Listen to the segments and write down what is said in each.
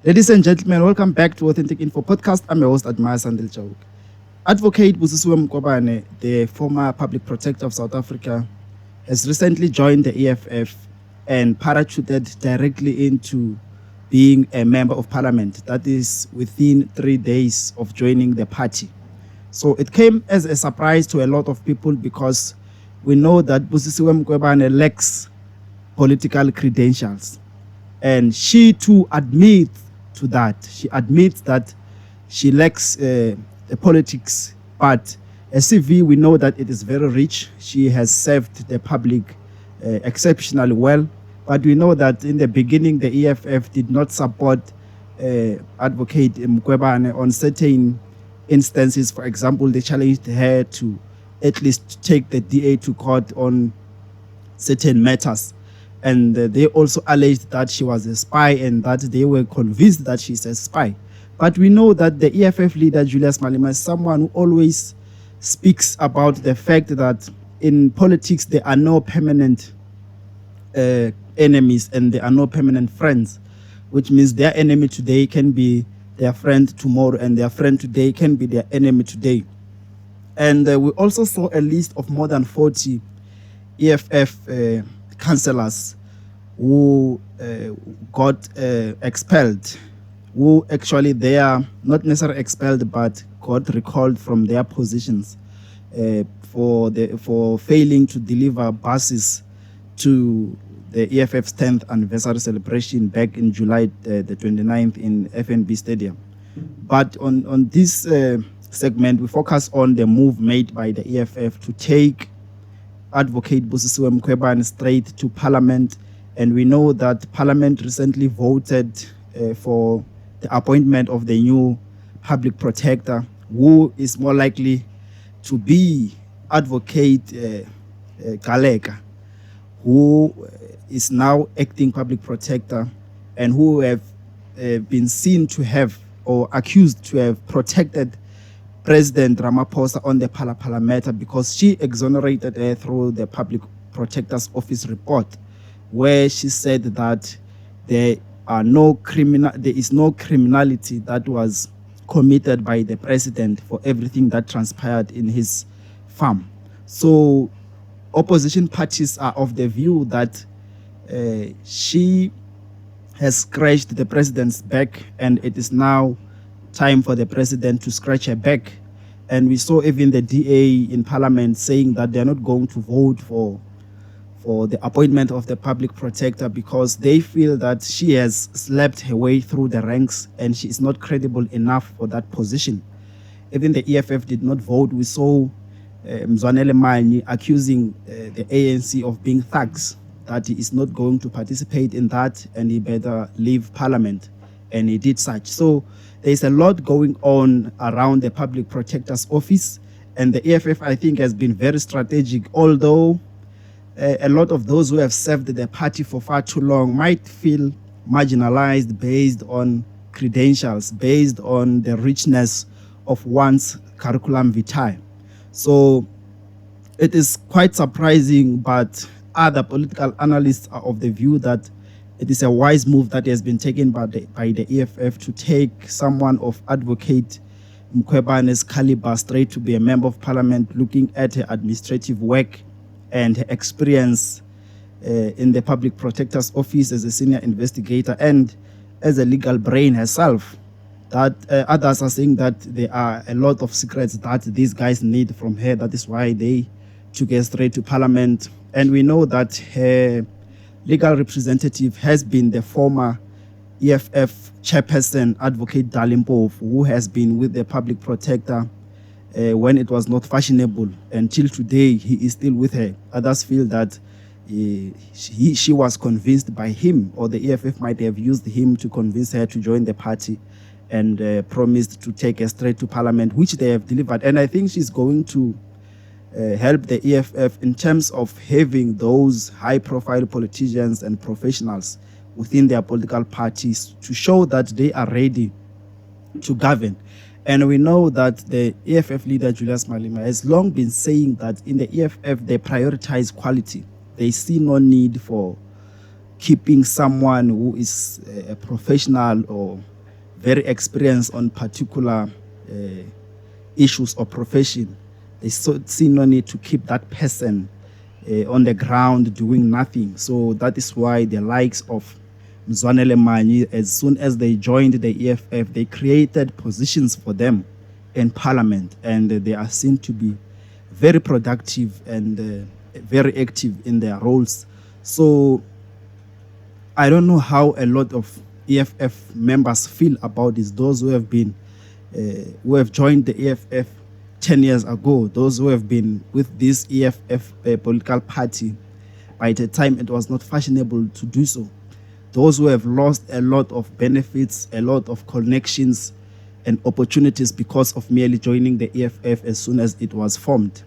Ladies and gentlemen, welcome back to Authentic Info Podcast. I'm your host, Admire Sandil Chowk. Advocate Mkhwebane, the former public protector of South Africa, has recently joined the EFF and parachuted directly into being a member of parliament. That is within 3 days of joining the party. So it came as a surprise to a lot of people because we know that Mkhwebane lacks political credentials. And she too admits to that. She admits that she lacks the politics, but a CV, we know that it is very rich. She has served the public exceptionally well, but we know that in the beginning, the EFF did not support Advocate Mkhwebane on certain instances. For example, they challenged her to at least take the DA to court on certain matters. And they also alleged that she was a spy and that they were convinced that she's a spy. But we know that the EFF leader, Julius Malema, is someone who always speaks about the fact that in politics, there are no permanent enemies and there are no permanent friends, which means their enemy today can be their friend tomorrow and their friend today can be their enemy today. And we also saw a list of more than 40 EFF councillors who got expelled, who actually they are not necessarily expelled but got recalled from their positions for failing to deliver buses to the EFF's 10th anniversary celebration back in July the 29th in FNB Stadium. But on this segment, we focus on the move made by the EFF to take Advocate Mkhwebane straight to Parliament, and we know that Parliament recently voted for the appointment of the new public protector, who is more likely to be Advocate Galeka, who is now acting public protector and who have been seen to have or accused to have protected President Ramaphosa on the Phala matter because she exonerated her through the Public Protector's Office report, where she said that there is no criminality that was committed by the president for everything that transpired in his farm. So opposition parties are of the view that she has scratched the president's back and it is now time for the president to scratch her back. And we saw even the DA in Parliament saying that they're not going to vote for the appointment of the public protector because they feel that she has slept her way through the ranks and she is not credible enough for that position. Even the EFF did not vote. We saw Mzwanele Manyi accusing the ANC of being thugs, that he is not going to participate in that and he better leave Parliament. And he did such. So there's a lot going on around the Public Protector's Office, and the EFF, I think, has been very strategic, although a lot of those who have served the party for far too long might feel marginalized based on credentials, based on the richness of one's curriculum vitae. So it is quite surprising, but other political analysts are of the view that it is a wise move that has been taken by the EFF to take someone of Advocate Mkhwebane's caliber straight to be a member of parliament, looking at her administrative work and her experience in the Public Protector's Office as a senior investigator and as a legal brain herself. That others are saying that there are a lot of secrets that these guys need from her. That is why they took her straight to parliament. And we know that her legal representative has been the former EFF chairperson, Advocate Dalimpofu, who has been with the public protector when it was not fashionable. Until today, he is still with her. Others feel that she was convinced by him, or the EFF might have used him to convince her to join the party and promised to take her straight to Parliament, which they have delivered. And I think she's going to help the EFF in terms of having those high-profile politicians and professionals within their political parties to show that they are ready to govern. And we know that the EFF leader, Julius Malema, has long been saying that in the EFF, they prioritize quality. They see no need for keeping someone who is a professional or very experienced on particular issues or profession, they see no need to keep that person on the ground doing nothing. So that is why the likes of Mzwanele Manyi, as soon as they joined the EFF, they created positions for them in parliament, and they are seen to be very productive and very active in their roles. So I don't know how a lot of EFF members feel about this. Those who have been, who have joined the EFF 10 years ago, those who have been with this EFF political party by the time it was not fashionable to do so. Those who have lost a lot of benefits, a lot of connections and opportunities because of merely joining the EFF as soon as it was formed.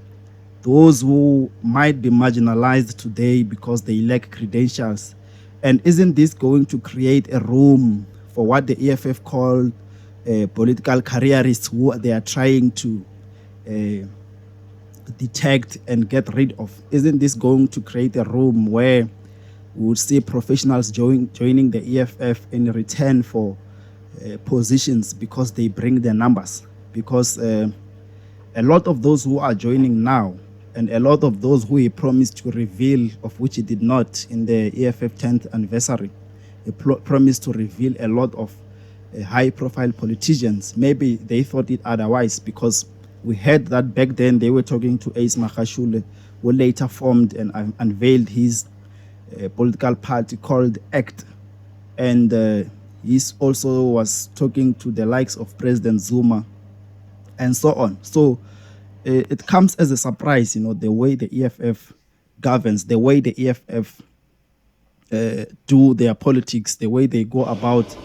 Those who might be marginalized today because they lack credentials. And isn't this going to create a room for what the EFF call political careerists, who they are trying to detect and get rid of? Isn't this going to create a room where we would see professionals joining the EFF in return for positions because they bring their numbers? Because a lot of those who are joining now, and a lot of those who he promised to reveal, of which he did not in the EFF 10th anniversary, he promised to reveal a lot of high-profile politicians. Maybe they thought it otherwise, because we heard that back then they were talking to Ace Magashule, who later formed and unveiled his political party called ACT. And he also was talking to the likes of President Zuma and so on. So it comes as a surprise, the way the EFF governs, the way the EFF do their politics, the way they go about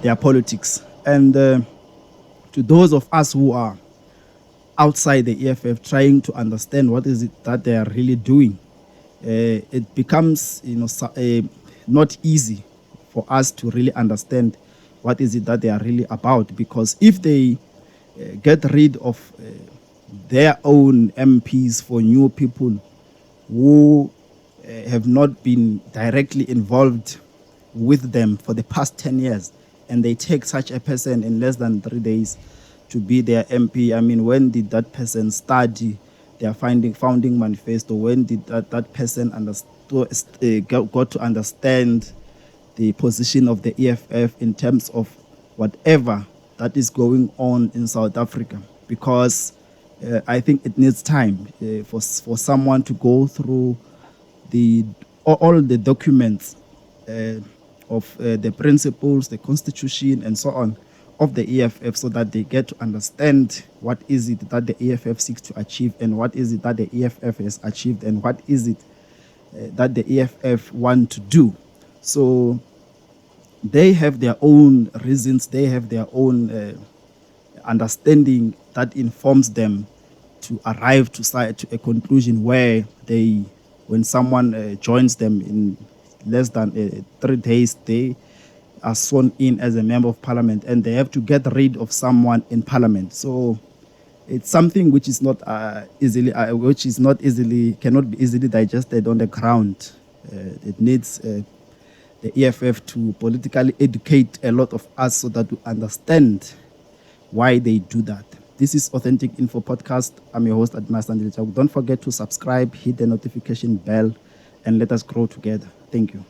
their politics. And to those of us who are outside the EFF trying to understand what is it that they are really doing, it becomes not easy for us to really understand what is it that they are really about. Because if they get rid of their own MPs for new people who have not been directly involved with them for the past 10 years, and they take such a person in less than 3 days to be their MP, I mean, when did that person study their founding manifesto? When did that person got to understand the position of the EFF in terms of whatever that is going on in South Africa? Because I think it needs time for someone to go through all the documents of the principles, the constitution, and so on of the EFF, so that they get to understand what is it that the EFF seeks to achieve, and what is it that the EFF has achieved, and what is it that the EFF want to do. So they have their own reasons, they have their own understanding that informs them to arrive to a conclusion where when someone joins them in less than 3 days, they are sworn in as a member of parliament, and they have to get rid of someone in parliament. So it's something which is not cannot be easily digested on the ground. It needs the EFF to politically educate a lot of us so that we understand why they do that. This is Authentic Info Podcast. I'm your host, Admas Andile. Don't forget to subscribe, hit the notification bell, and let us grow together. Thank you.